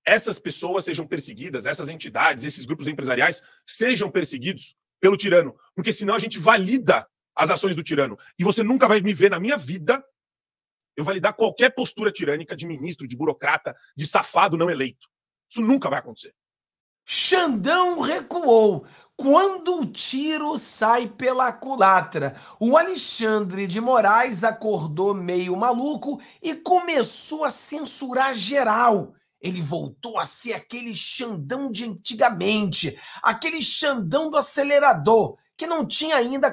essas pessoas sejam perseguidas, essas entidades, esses grupos empresariais sejam perseguidos pelo tirano, porque senão a gente valida as ações do tirano. E você nunca vai me ver na minha vida eu validar qualquer postura tirânica de ministro, de burocrata, de safado não eleito. Isso nunca vai acontecer. Xandão recuou quando o tiro sai pela culatra. O Alexandre de Moraes acordou meio maluco e começou a censurar geral. Ele voltou a ser aquele Xandão de antigamente, aquele Xandão do acelerador, que não tinha ainda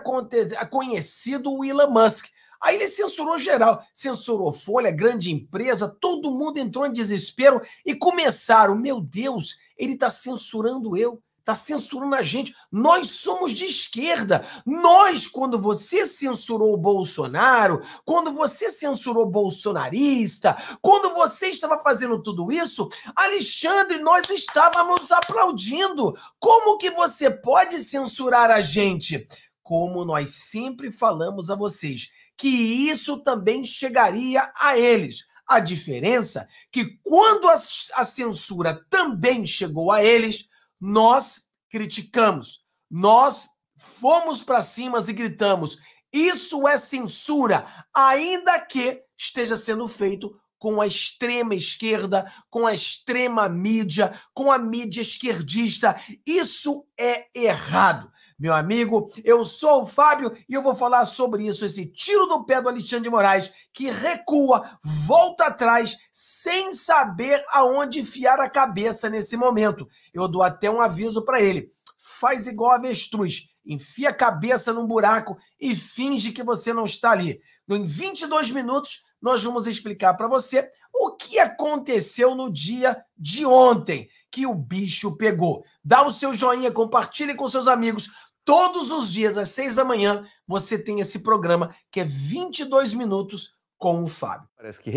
conhecido o Elon Musk. Aí ele censurou geral, censurou Folha, grande empresa, todo mundo entrou em desespero e começaram, meu Deus, ele está censurando eu, está censurando a gente, nós somos de esquerda, nós, quando você censurou o Bolsonaro, quando você censurou o bolsonarista, quando você estava fazendo tudo isso, Alexandre, nós estávamos aplaudindo, como que você pode censurar a gente? Como nós sempre falamos a vocês, que isso também chegaria a eles. A diferença é que quando a censura também chegou a eles, nós criticamos, nós fomos para cima e gritamos. Isso é censura, ainda que esteja sendo feito com a extrema esquerda, com a extrema mídia, com a mídia esquerdista. Isso é errado. Meu amigo, eu sou o Fábio e eu vou falar sobre isso, esse tiro no pé do Alexandre de Moraes, que recua, volta atrás, sem saber aonde enfiar a cabeça nesse momento. Eu dou até um aviso para ele. Faz igual avestruz, enfia a cabeça num buraco e finge que você não está ali. Em 22 minutos, nós vamos explicar para você o que aconteceu no dia de ontem, que o bicho pegou. Dá o seu joinha, compartilhe com seus amigos. Todos os dias, às 6 da manhã, você tem esse programa que é 22 minutos com o Fábio. Parece que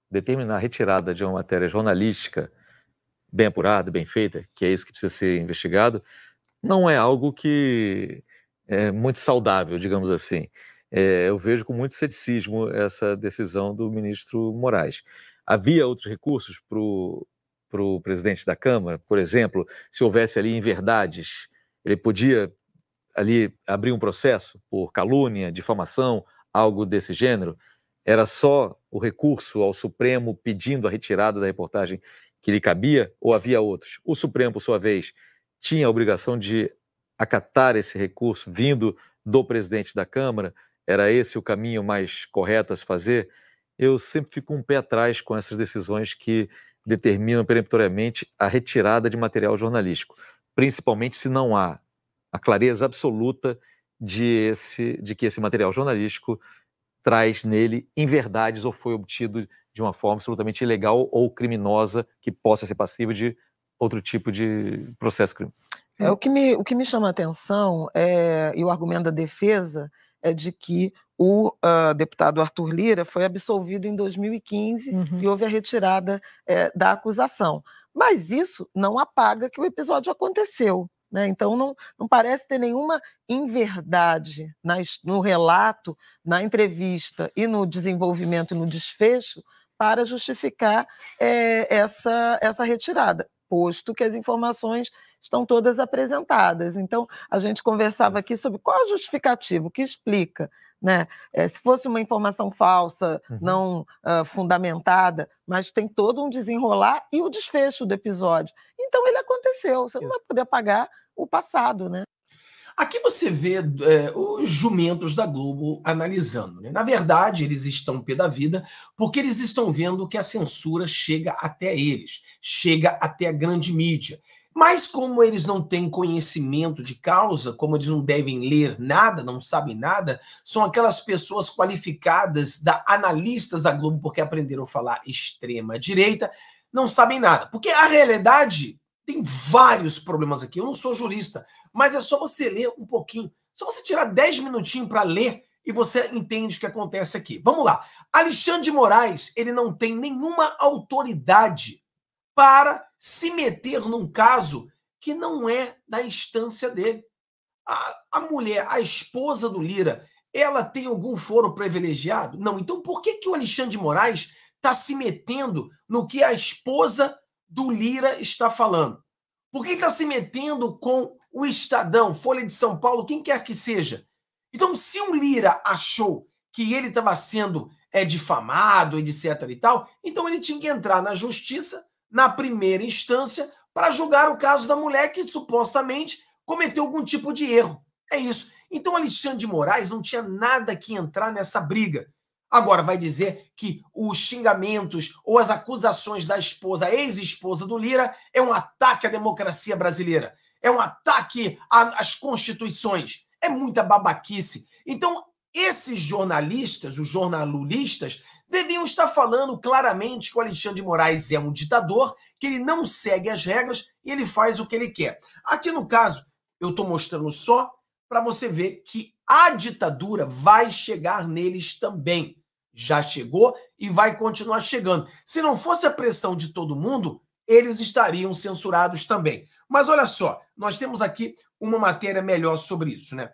determinar a retirada de uma matéria jornalística bem apurada, bem feita, que é isso que precisa ser investigado, não é algo que é muito saudável, digamos assim. Eu vejo com muito ceticismo essa decisão do ministro Moraes. Havia outros recursos para o presidente da Câmara, por exemplo, se houvesse ali inverdades, ele podia ali abrir um processo por calúnia, difamação, algo desse gênero. Era só o recurso ao Supremo pedindo a retirada da reportagem que lhe cabia, ou havia outros? O Supremo, por sua vez, tinha a obrigação de acatar esse recurso vindo do presidente da Câmara? Era esse o caminho mais correto a se fazer? Eu sempre fico um pé atrás com essas decisões que determinam peremptoriamente a retirada de material jornalístico, principalmente se não há a clareza absoluta de que esse material jornalístico traz nele inverdades ou foi obtido de uma forma absolutamente ilegal ou criminosa que possa ser passível de outro tipo de processo crime. O que me chama a atenção, e o argumento da defesa, é de que o deputado Arthur Lira foi absolvido em 2015 e houve a retirada da acusação. Mas isso não apaga que o episódio aconteceu, né? Então não parece ter nenhuma inverdade no relato, na entrevista e no desenvolvimento e no desfecho para justificar essa retirada, posto que as informações estão todas apresentadas. Então, a gente conversava aqui sobre qual é o justificativo, o que explica, né? Se fosse uma informação falsa, não fundamentada, mas tem todo um desenrolar e o desfecho do episódio. Então, ele aconteceu, você não vai poder apagar o passado, né? Aqui você vê os jumentos da Globo analisando, né? Na verdade, eles estão pé da vida porque eles estão vendo que a censura chega até eles, chega até a grande mídia. Mas como eles não têm conhecimento de causa, como eles não devem ler nada, não sabem nada, são aquelas pessoas qualificadas, analistas da Globo, porque aprenderam a falar extrema-direita, não sabem nada. Porque a realidade tem vários problemas aqui. Eu não sou jurista, mas é só você ler um pouquinho. Só você tirar 10 minutinhos para ler e você entende o que acontece aqui. Vamos lá. Alexandre de Moraes, ele não tem nenhuma autoridade para se meter num caso que não é da instância dele. A mulher, a esposa do Lira, ela tem algum foro privilegiado? Não. Então por que o Alexandre de Moraes está se metendo no que a esposa do Lira está falando? Por que está se metendo com o Estadão, Folha de São Paulo, quem quer que seja? Então, se o Lira achou que ele estava sendo difamado, etc. e tal, então ele tinha que entrar na justiça, na primeira instância, para julgar o caso da mulher que supostamente cometeu algum tipo de erro. É isso. Então, Alexandre de Moraes não tinha nada que entrar nessa briga. Agora, vai dizer que os xingamentos ou as acusações da esposa, a ex-esposa do Lira, é um ataque à democracia brasileira, é um ataque às constituições. É muita babaquice. Então, esses jornalistas, os jornalulistas, deviam estar falando claramente que o Alexandre de Moraes é um ditador, que ele não segue as regras e ele faz o que ele quer. Aqui, no caso, eu estou mostrando só para você ver que a ditadura vai chegar neles também. Já chegou e vai continuar chegando. Se não fosse a pressão de todo mundo, eles estariam censurados também. Mas olha só, nós temos aqui uma matéria melhor sobre isso, né?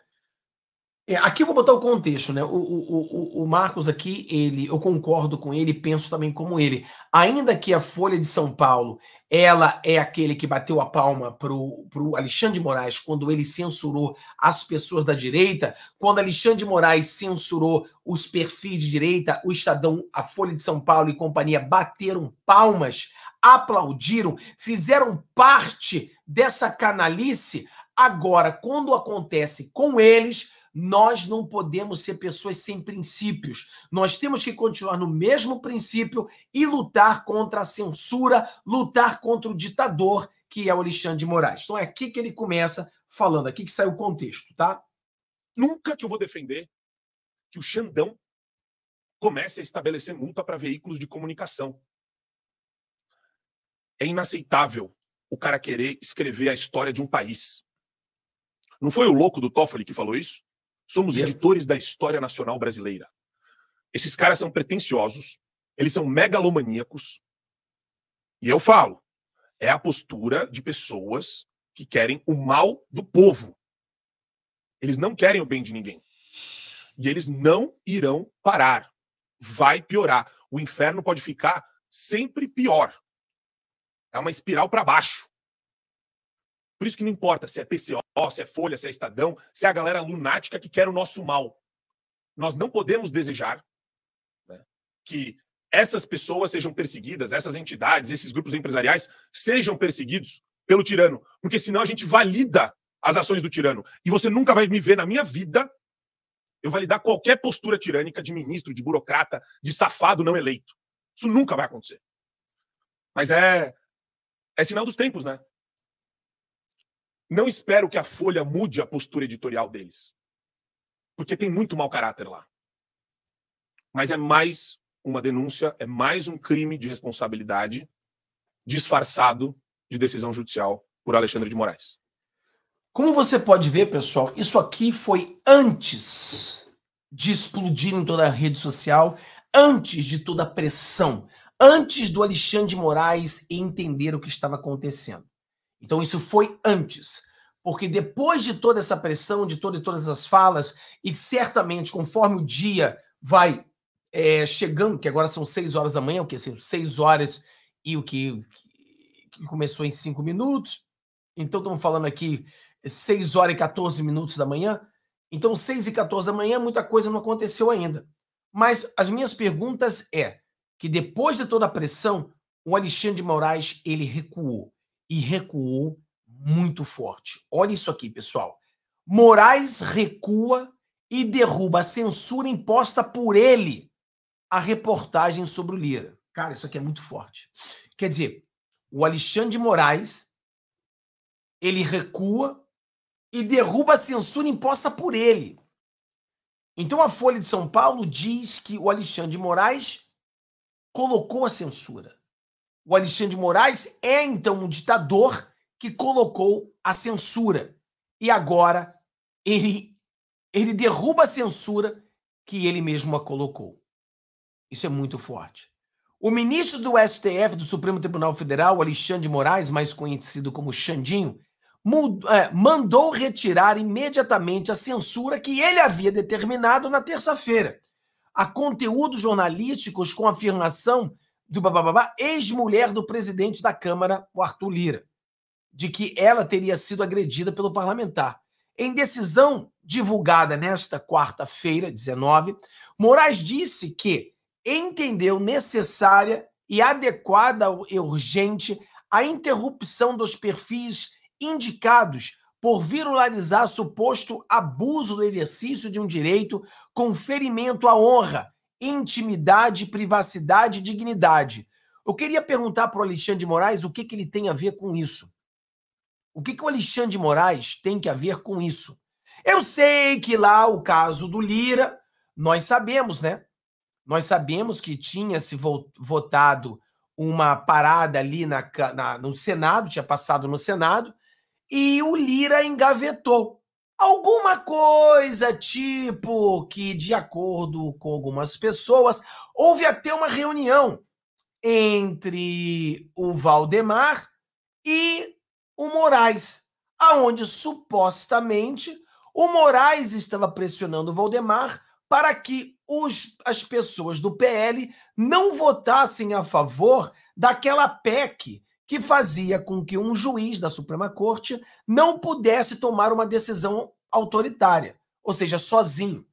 Aqui eu vou botar o contexto, né? O Marcos aqui, eu concordo com ele, penso também como ele. Ainda que a Folha de São Paulo, ela é aquele que bateu a palma pro Alexandre de Moraes quando ele censurou as pessoas da direita, quando Alexandre de Moraes censurou os perfis de direita, o Estadão, a Folha de São Paulo e companhia bateram palmas, aplaudiram, fizeram parte dessa canalice. Agora, quando acontece com eles, nós não podemos ser pessoas sem princípios. Nós temos que continuar no mesmo princípio e lutar contra a censura, lutar contra o ditador, que é o Alexandre de Moraes. Então é aqui que ele começa falando, aqui que sai o contexto, tá? Nunca que eu vou defender que o Xandão comece a estabelecer multa para veículos de comunicação. É inaceitável o cara querer escrever a história de um país. Não foi o louco do Toffoli que falou isso? Somos editores da história nacional brasileira. Esses caras são pretensiosos, eles são megalomaníacos. E eu falo, é a postura de pessoas que querem o mal do povo. Eles não querem o bem de ninguém. E eles não irão parar. Vai piorar. O inferno pode ficar sempre pior. É uma espiral para baixo. Por isso que não importa se é PCO, se é Folha, se é Estadão, se é a galera lunática que quer o nosso mal. Nós não podemos desejar, né, que essas pessoas sejam perseguidas, essas entidades, esses grupos empresariais sejam perseguidos pelo tirano, porque senão a gente valida as ações do tirano. E você nunca vai me ver na minha vida eu validar qualquer postura tirânica de ministro, de burocrata, de safado não eleito. Isso nunca vai acontecer. Mas é sinal dos tempos, né? Não espero que a Folha mude a postura editorial deles, porque tem muito mau caráter lá. Mas é mais uma denúncia, é mais um crime de responsabilidade disfarçado de decisão judicial por Alexandre de Moraes. Como você pode ver, pessoal, isso aqui foi antes de explodir em toda a rede social, antes de toda a pressão, antes do Alexandre de Moraes entender o que estava acontecendo. Então isso foi antes, porque depois de toda essa pressão, de todas as falas, e certamente conforme o dia vai chegando, que agora são 6 horas da manhã, o que assim, 6 horas e o que começou em 5 minutos, então estamos falando aqui 6 horas e 14 minutos da manhã, então 6 e 14 da manhã muita coisa não aconteceu ainda. Mas as minhas perguntas que depois de toda a pressão, o Alexandre de Moraes, ele recuou. E recuou muito forte. Olha isso aqui, pessoal. Moraes recua e derruba a censura imposta por ele à reportagem sobre o Lira. Cara, isso aqui é muito forte. Quer dizer, o Alexandre de Moraes, ele recua e derruba a censura imposta por ele. Então a Folha de São Paulo diz que o Alexandre de Moraes colocou a censura. O Alexandre de Moraes é, então, um ditador que colocou a censura. E agora ele derruba a censura que ele mesmo a colocou. Isso é muito forte. O ministro do STF, do Supremo Tribunal Federal, Alexandre de Moraes, mais conhecido como Xandinho, mandou retirar imediatamente a censura que ele havia determinado na terça-feira. A conteúdos jornalísticos com afirmação ex-mulher do presidente da Câmara, o Arthur Lira, de que ela teria sido agredida pelo parlamentar. Em decisão divulgada nesta quarta-feira, 19, Moraes disse que entendeu necessária e adequada e urgente a interrupção dos perfis indicados por viralizar suposto abuso do exercício de um direito com ferimento à honra, intimidade, privacidade e dignidade. Eu queria perguntar para o Alexandre de Moraes o que ele tem a ver com isso. O que o Alexandre de Moraes tem que a ver com isso? Eu sei que lá o caso do Lira, nós sabemos, né? Nós sabemos que tinha se votado uma parada ali no Senado, tinha passado no Senado, e o Lira engavetou. Alguma coisa tipo que, de acordo com algumas pessoas, houve até uma reunião entre o Valdemar e o Moraes, aonde supostamente o Moraes estava pressionando o Valdemar para que as pessoas do PL não votassem a favor daquela PEC que fazia com que um juiz da Suprema Corte não pudesse tomar uma decisão autoritária, ou seja, sozinho.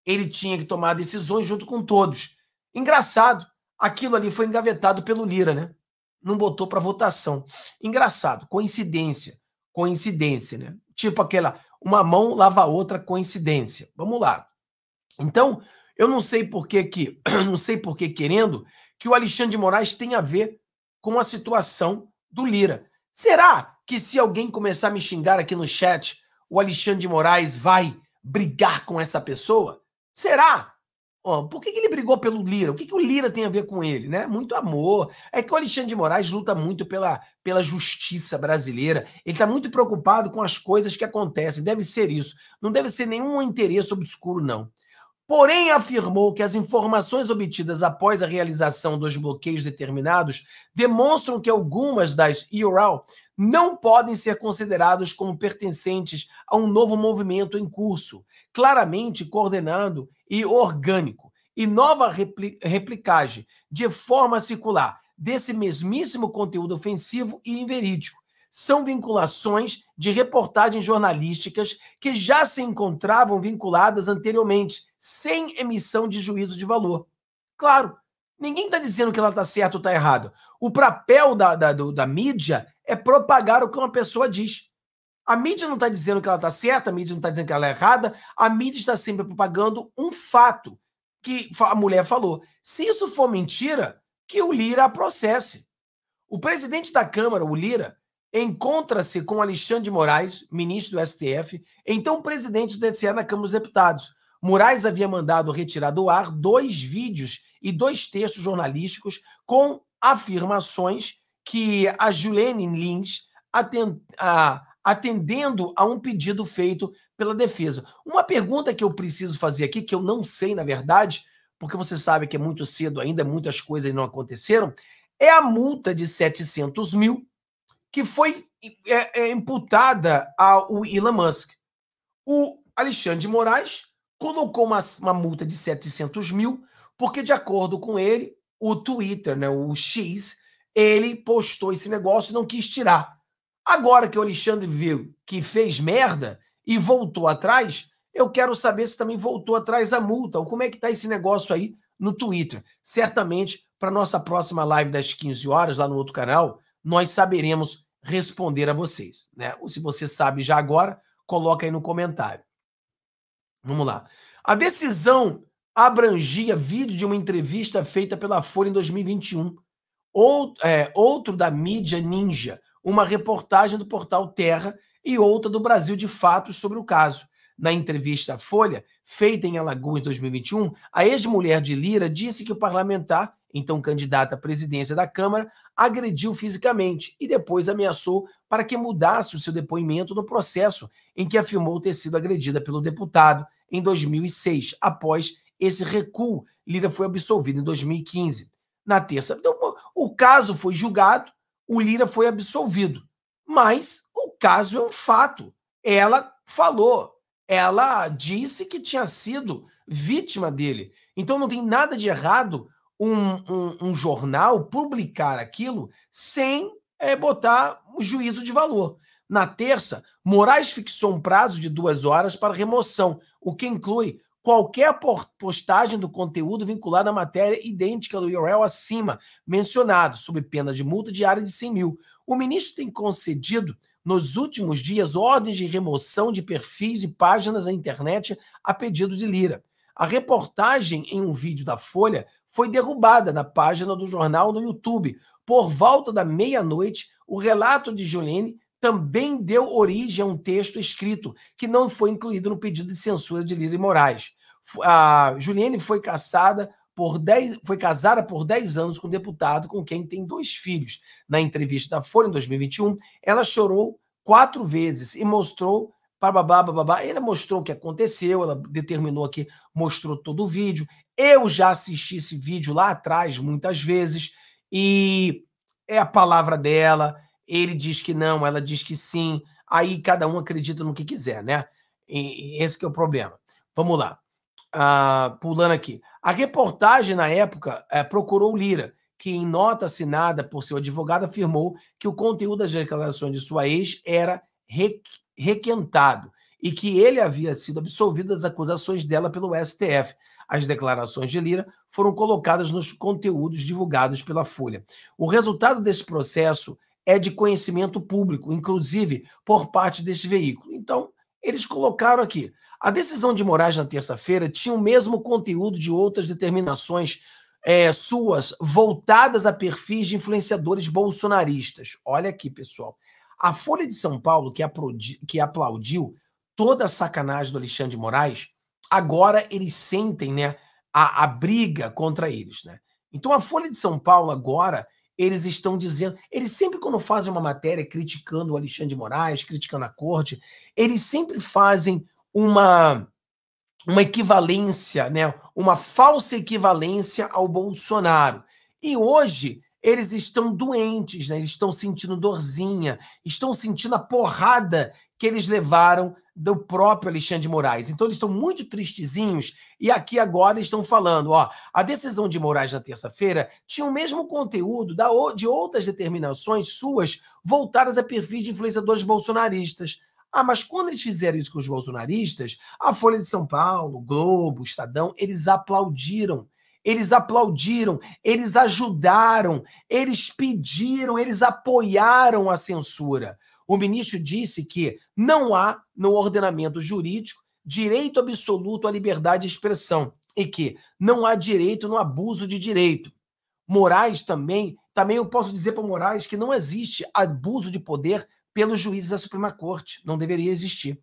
Ele tinha que tomar decisões junto com todos. Engraçado, aquilo ali foi engavetado pelo Lira, né? Não botou para votação. Engraçado, coincidência, né? Tipo uma mão lava a outra, coincidência. Vamos lá. Então, eu não sei por que querendo que o Alexandre de Moraes tem a ver com a situação do Lira. Será que se alguém começar a me xingar aqui no chat, o Alexandre de Moraes vai brigar com essa pessoa? Será? Por que ele brigou pelo Lira? O que o Lira tem a ver com ele, né? Muito amor. É que o Alexandre de Moraes luta muito pela justiça brasileira. Ele está muito preocupado com as coisas que acontecem. Deve ser isso. Não deve ser nenhum interesse obscuro, não. Porém, afirmou que as informações obtidas após a realização dos bloqueios determinados demonstram que algumas das URL não podem ser consideradas como pertencentes a um novo movimento em curso, claramente coordenado e orgânico, e nova replicagem de forma circular desse mesmíssimo conteúdo ofensivo e inverídico. São vinculações de reportagens jornalísticas que já se encontravam vinculadas anteriormente, sem emissão de juízo de valor. Claro, ninguém está dizendo que ela está certa ou está errada. O papel da mídia é propagar o que uma pessoa diz. A mídia não está dizendo que ela está certa, a mídia não está dizendo que ela é errada, a mídia está sempre propagando um fato que a mulher falou. Se isso for mentira, que o Lira a processe. O presidente da Câmara, o Lira, encontra-se com Alexandre de Moraes, ministro do STF, então presidente do TSE na Câmara dos Deputados. Moraes havia mandado retirar do ar 2 vídeos e 2 textos jornalísticos com afirmações que a Juliane Lins, atendendo a um pedido feito pela defesa. Uma pergunta que eu preciso fazer aqui, que eu não sei, na verdade, porque você sabe que é muito cedo ainda, muitas coisas não aconteceram, é a multa de 700 mil que foi imputada ao Elon Musk. O Alexandre de Moraes colocou uma multa de 700 mil, porque, de acordo com ele, o Twitter, né, o X, ele postou esse negócio e não quis tirar. Agora que o Alexandre viu que fez merda e voltou atrás, eu quero saber se também voltou atrás a multa, ou como é que está esse negócio aí no Twitter. Certamente, para nossa próxima live das 15 horas, lá no outro canal, nós saberemos responder a vocês, né? Ou se você sabe já agora, coloca aí no comentário. Vamos lá. A decisão abrangia vídeo de uma entrevista feita pela Folha em 2021. Outro da mídia Ninja, uma reportagem do portal Terra e outra do Brasil de Fatos sobre o caso. Na entrevista à Folha, feita em Alagoas em 2021, a ex-mulher de Lira disse que o parlamentar, então candidato à presidência da Câmara, agrediu fisicamente e depois ameaçou para que mudasse o seu depoimento no processo em que afirmou ter sido agredida pelo deputado em 2006. Após esse recuo, Lira foi absolvido em 2015. Na terça, então, o caso foi julgado, o Lira foi absolvido. Mas o caso é um fato. Ela falou, ela disse que tinha sido vítima dele. Então não tem nada de errado um jornal publicar aquilo sem botar o juízo de valor. Na terça, Moraes fixou um prazo de 2 horas para remoção, o que inclui qualquer postagem do conteúdo vinculado à matéria idêntica do URL acima mencionado, sob pena de multa diária de 100 mil. O ministro tem concedido, nos últimos dias, ordens de remoção de perfis e páginas na internet a pedido de Lira. A reportagem em um vídeo da Folha foi derrubada na página do jornal no YouTube. Por volta da meia-noite, o relato de Juliane também deu origem a um texto escrito que não foi incluído no pedido de censura de Lira e Moraes. A Juliane foi casada por 10 anos com um deputado com quem tem 2 filhos. Na entrevista da Folha, em 2021, ela chorou 4 vezes e mostrou bababá. Ela mostrou o que aconteceu, ela determinou aqui, mostrou todo o vídeo. Eu já assisti esse vídeo lá atrás, muitas vezes, e é a palavra dela. Ele diz que não, ela diz que sim. Aí cada um acredita no que quiser, né? E esse que é o problema. Vamos lá. Pulando aqui. A reportagem, na época, procurou Lira, que em nota assinada por seu advogado afirmou que o conteúdo das declarações de sua ex era requentado e que ele havia sido absolvido das acusações dela pelo STF. As declarações de Lira foram colocadas nos conteúdos divulgados pela Folha. O resultado desse processo é de conhecimento público, inclusive por parte deste veículo. Então, eles colocaram aqui. A decisão de Moraes na terça-feira tinha o mesmo conteúdo de outras determinações suas voltadas a perfis de influenciadores bolsonaristas. Olha aqui, pessoal. A Folha de São Paulo, que aplaudiu toda a sacanagem do Alexandre de Moraes, agora eles sentem, né, a briga contra eles, né? Então, a Folha de São Paulo agora, eles estão dizendo... Eles sempre, quando fazem uma matéria criticando o Alexandre de Moraes, criticando a corte, eles sempre fazem uma equivalência, né? Uma falsa equivalência ao Bolsonaro. E hoje eles estão doentes, né? Eles estão sentindo dorzinha, estão sentindo a porrada que eles levaram do próprio Alexandre de Moraes. Então eles estão muito tristezinhos e aqui agora estão falando, ó, a decisão de Moraes na terça-feira tinha o mesmo conteúdo de outras determinações suas voltadas a perfis de influenciadores bolsonaristas. Mas quando eles fizeram isso com os bolsonaristas, a Folha de São Paulo, o Globo, o Estadão, eles aplaudiram, eles ajudaram, eles pediram, eles apoiaram a censura. O ministro disse que não há no ordenamento jurídico direito absoluto à liberdade de expressão e que não há direito no abuso de direito. Moraes também eu posso dizer para Moraes que não existe abuso de poder pelos juízes da Suprema Corte. Não deveria existir.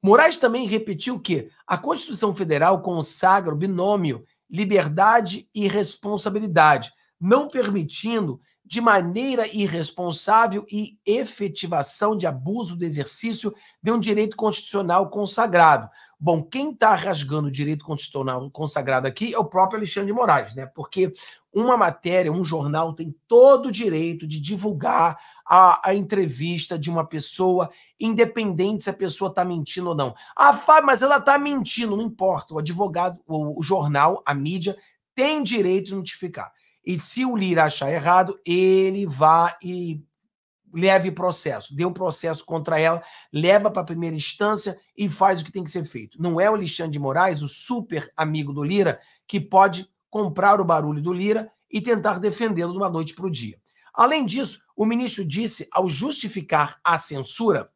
Moraes também repetiu que a Constituição Federal consagra o binômio liberdade e responsabilidade, não permitindo de maneira irresponsável e efetivação de abuso do exercício de um direito constitucional consagrado. Bom, quem está rasgando o direito constitucional consagrado aqui é o próprio Alexandre de Moraes, né? Porque uma matéria, um jornal tem todo o direito de divulgar a entrevista de uma pessoa, independente se a pessoa está mentindo ou não. Fábio, mas ela está mentindo, não importa. O advogado, o jornal, a mídia, tem direito de notificar. E se o Lira achar errado, ele vai e leve processo, dê um processo contra ela, leva para a primeira instância e faz o que tem que ser feito. Não é o Alexandre de Moraes, o super amigo do Lira, que pode comprar o barulho do Lira e tentar defendê-lo de uma noite para o dia. Além disso, o ministro disse, ao justificar a censura,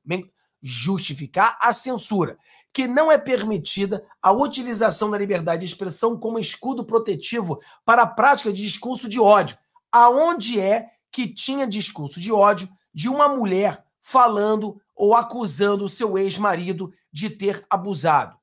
que não é permitida a utilização da liberdade de expressão como escudo protetivo para a prática de discurso de ódio. Aonde é que tinha discurso de ódio de uma mulher falando ou acusando o seu ex-marido de ter abusado?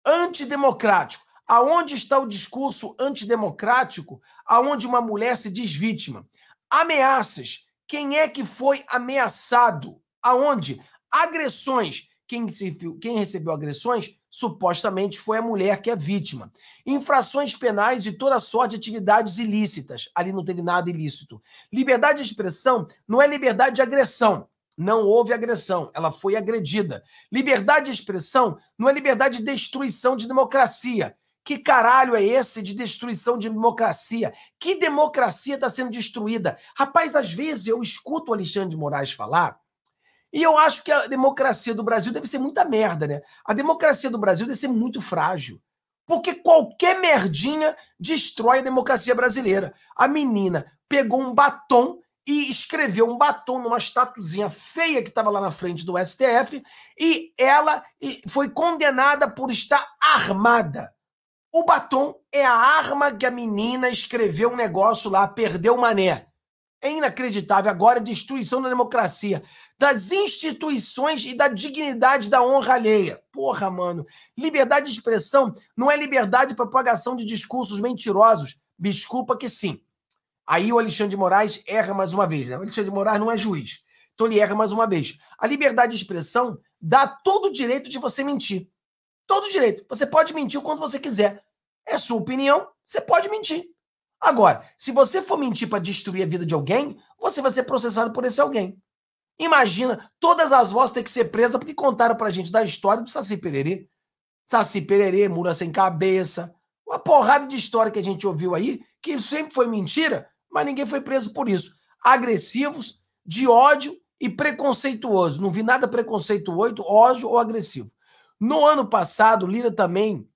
Antidemocrático. Aonde está o discurso antidemocrático aonde uma mulher se diz vítima? Ameaças. Quem é que foi ameaçado? Aonde? Agressões. Quem recebeu agressões, supostamente, foi a mulher que é vítima. Infrações penais de toda sorte de atividades ilícitas. Ali não teve nada ilícito. Liberdade de expressão não é liberdade de agressão. Não houve agressão, ela foi agredida. Liberdade de expressão não é liberdade de destruição de democracia. Que caralho é esse de destruição de democracia? Que democracia está sendo destruída? Rapaz, às vezes eu escuto o Alexandre de Moraes falar e eu acho que a democracia do Brasil deve ser muita merda, né? A democracia do Brasil deve ser muito frágil. Porque qualquer merdinha destrói a democracia brasileira. A menina pegou um batom e escreveu um batom numa estatuzinha feia que estava lá na frente do STF e ela foi condenada por estar armada. O batom é a arma que a menina escreveu um negócio lá, perdeu o mané. É inacreditável. Agora a destruição da democracia, das instituições e da dignidade da honra alheia. Porra, mano. Liberdade de expressão não é liberdade de propagação de discursos mentirosos. Desculpa que sim. Aí o Alexandre de Moraes erra mais uma vez, né? O Alexandre de Moraes não é juiz. Então ele erra mais uma vez. A liberdade de expressão dá todo o direito de você mentir. Todo o direito. Você pode mentir o quanto você quiser. É sua opinião, você pode mentir. Agora, se você for mentir para destruir a vida de alguém, você vai ser processado por esse alguém. Imagina, todas as vozes têm que ser presas porque contaram pra gente da história do Saci Pererê. Saci Pererê, Mula Sem Cabeça, uma porrada de história que a gente ouviu aí, que sempre foi mentira, mas ninguém foi preso por isso. Agressivos, de ódio e preconceituoso. Não vi nada preconceituoso, ódio ou agressivo. No ano passado, Lira também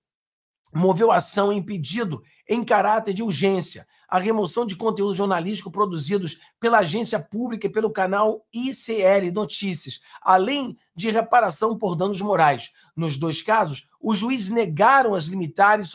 moveu ação em pedido em caráter de urgência, a remoção de conteúdos jornalísticos produzidos pela agência pública e pelo canal ICL Notícias, além de reparação por danos morais. Nos dois casos, os juízes negaram as limitares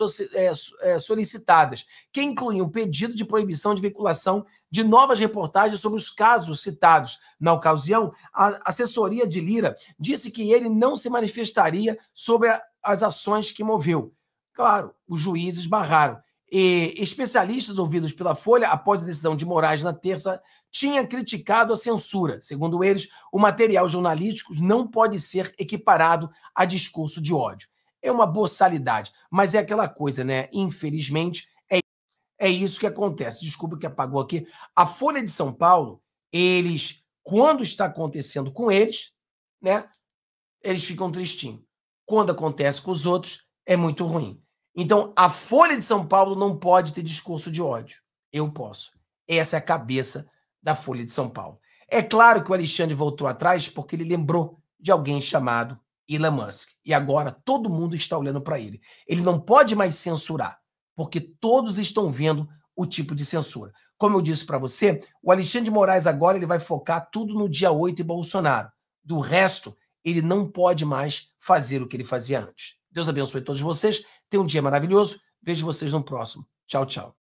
solicitadas, que incluíam pedido de proibição de veiculação de novas reportagens sobre os casos citados. Na ocasião, a assessoria de Lira disse que ele não se manifestaria sobre as ações que moveu. Claro, os juízes barraram. E especialistas ouvidos pela Folha, após a decisão de Moraes na terça, tinham criticado a censura. Segundo eles, o material jornalístico não pode ser equiparado a discurso de ódio. É uma boçalidade, mas é aquela coisa, né? Infelizmente, é isso que acontece. Desculpa que apagou aqui. A Folha de São Paulo, eles, quando está acontecendo com eles, né? Eles ficam tristinhos. Quando acontece com os outros, é muito ruim. Então, a Folha de São Paulo não pode ter discurso de ódio. Eu posso. Essa é a cabeça da Folha de São Paulo. É claro que o Alexandre voltou atrás porque ele lembrou de alguém chamado Elon Musk. E agora todo mundo está olhando para ele. Ele não pode mais censurar, porque todos estão vendo o tipo de censura. Como eu disse para você, o Alexandre de Moraes agora ele vai focar tudo no dia 8 e Bolsonaro. Do resto, ele não pode mais fazer o que ele fazia antes. Deus abençoe todos vocês. Tenham um dia maravilhoso. Vejo vocês no próximo. Tchau, tchau.